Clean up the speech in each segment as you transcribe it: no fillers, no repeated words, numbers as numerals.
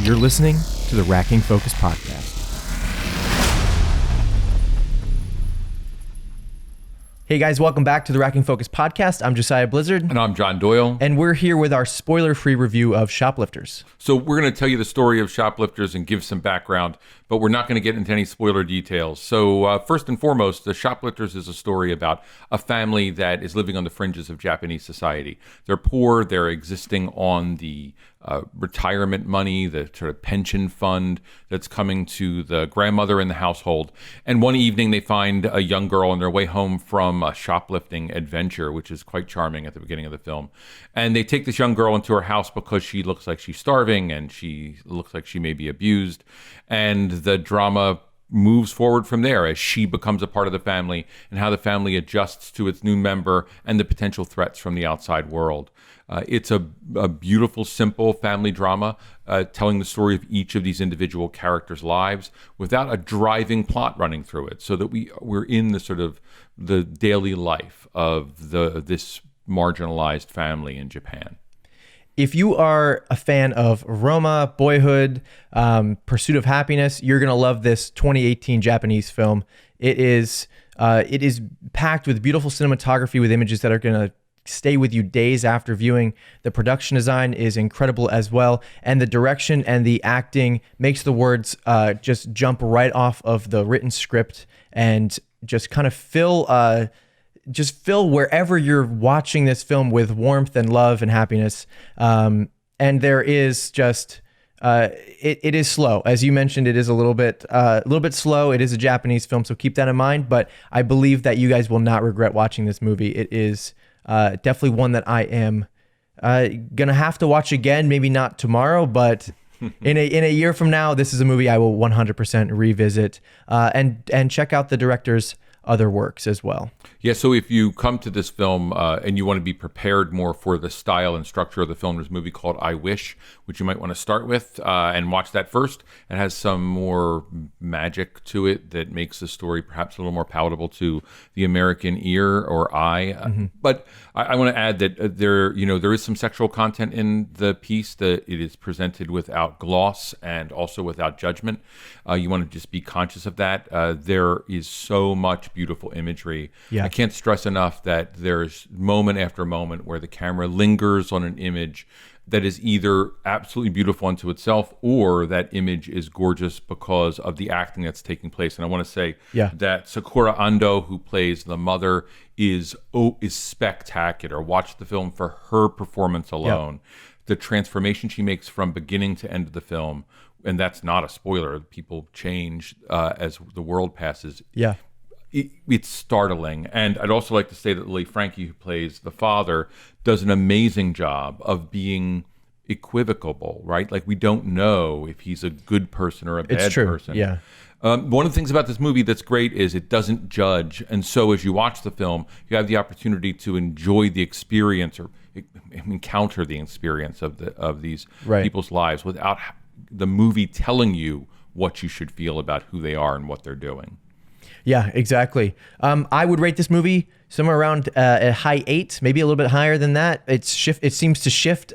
You're listening to the Racking Focus Podcast. Hey guys, welcome back to the Racking Focus Podcast. I'm Josiah Blizzard. And I'm John Doyle. And we're here with our spoiler-free review of Shoplifters. So we're going to tell you the story of Shoplifters and give some background, but we're not going to get into any spoiler details. So first and foremost, the Shoplifters is a story about a family that is living on the fringes of Japanese society. They're poor, they're existing on the retirement money, the sort of pension fund that's coming to the grandmother in the household. And one evening they find a young girl on their way home from a shoplifting adventure, which is quite charming at the beginning of the film. And they take this young girl into her house because she looks like she's starving and she looks like she may be abused. And the drama moves forward from there as she becomes a part of the family and how the family adjusts to its new member and the potential threats from the outside world. It's a beautiful, simple family drama telling the story of each of these individual characters' lives without a driving plot running through it, so that we're in the sort of the daily life of this marginalized family in Japan. If you are a fan of Roma, Boyhood, Pursuit of Happiness, you're going to love this 2018 Japanese film. It is packed with beautiful cinematography with images that are going to stay with you days after viewing. The production design is incredible as well, and the direction and the acting makes the words just jump right off of the written script and just kind of fill wherever you're watching this film with warmth and love and happiness. And there is just it is slow, as you mentioned. It is a little bit slow. It is a Japanese film, so keep that in mind. But I believe that you guys will not regret watching this movie. It is definitely one that I am gonna have to watch again. Maybe not tomorrow, but in a year from now, this is a movie I will 100% revisit and check out the director's other works as well. Yeah, so if you come to this film and you want to be prepared more for the style and structure of the film, there's a movie called I Wish, which you might want to start with and watch that first. It has some more magic to it that makes the story perhaps a little more palatable to the American ear or eye. Mm-hmm. But I want to add that there is some sexual content in the piece, that it is presented without gloss and also without judgment. You want to just be conscious of that. There is so much beautiful imagery. Yeah. I can't stress enough that there's moment after moment where the camera lingers on an image that is either absolutely beautiful unto itself, or that image is gorgeous because of the acting that's taking place. And I want to say that Sakura Ando, who plays the mother, is spectacular. Watch the film for her performance alone. The transformation she makes from beginning to end of the film, and that's not a spoiler. People change as the world passes. Yeah. It's startling. And I'd also like to say that Lee Frankie, who plays the father, does an amazing job of being equivocal, right? Like, we don't know if he's a good person or a bad person. Yeah. One of the things about this movie that's great is it doesn't judge. And so as you watch the film, you have the opportunity to enjoy the experience or encounter the experience of these people's lives without the movie telling you what you should feel about who they are and what they're doing. Yeah, exactly. I would rate this movie somewhere around a high 8, maybe a little bit higher than that. It seems to shift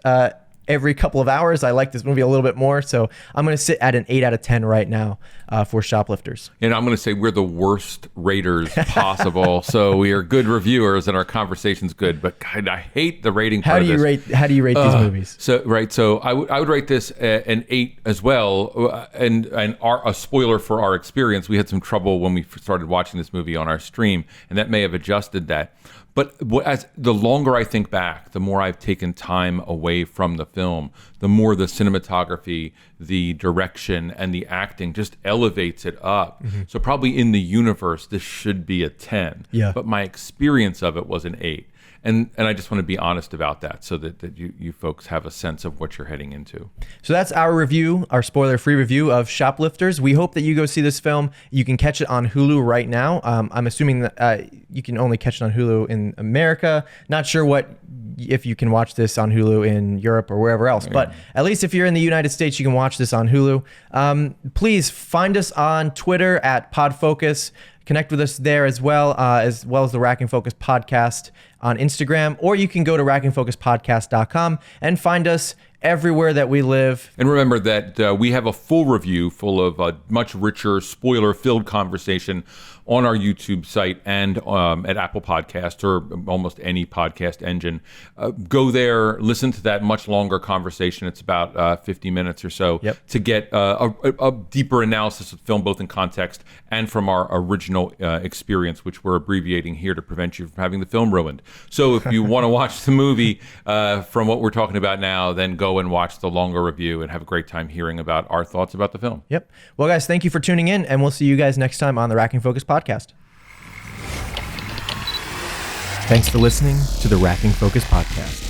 every couple of hours. I like this movie a little bit more, so I'm going to sit at an 8 out of 10 right now for Shoplifters. And I'm going to say we're the worst raters possible. So we are good reviewers and our conversation's good, but God, I hate the rating part of this. How do you rate these movies? So I would rate this an 8 as well. And a spoiler for our experience, we had some trouble when we started watching this movie on our stream, and that may have adjusted that. But as the longer I think back, the more I've taken time away from the film, the more the cinematography, the direction, and the acting just elevates it up. Mm-hmm. So probably in the universe, this should be a 10. Yeah. But my experience of it was an 8. And I just want to be honest about that, so that you folks have a sense of what you're heading into. So that's our review, our spoiler-free review of Shoplifters. We hope that you go see this film. You can catch it on Hulu right now. I'm assuming that you can only catch it on Hulu in America. Not sure if you can watch this on Hulu in Europe or wherever else. But at least if you're in the United States, you can watch this on Hulu. Please find us on Twitter at PodFocus. Connect with us there as well as the Racking Focus Podcast on Instagram, or you can go to rackingfocuspodcast.com and find us everywhere that we live. And remember that we have a full review full of a much richer, spoiler-filled conversation on our YouTube site and at Apple Podcasts or almost any podcast engine. Go there, listen to that much longer conversation. It's about 50 minutes or so to get a deeper analysis of the film, both in context and from our original experience, which we're abbreviating here to prevent you from having the film ruined. So if you want to watch the movie from what we're talking about now, then go and watch the longer review and have a great time hearing about our thoughts about the film. Yep. Well, guys, thank you for tuning in, and we'll see you guys next time on the Racking Focus podcast. Thanks for listening to the Racking Focus podcast.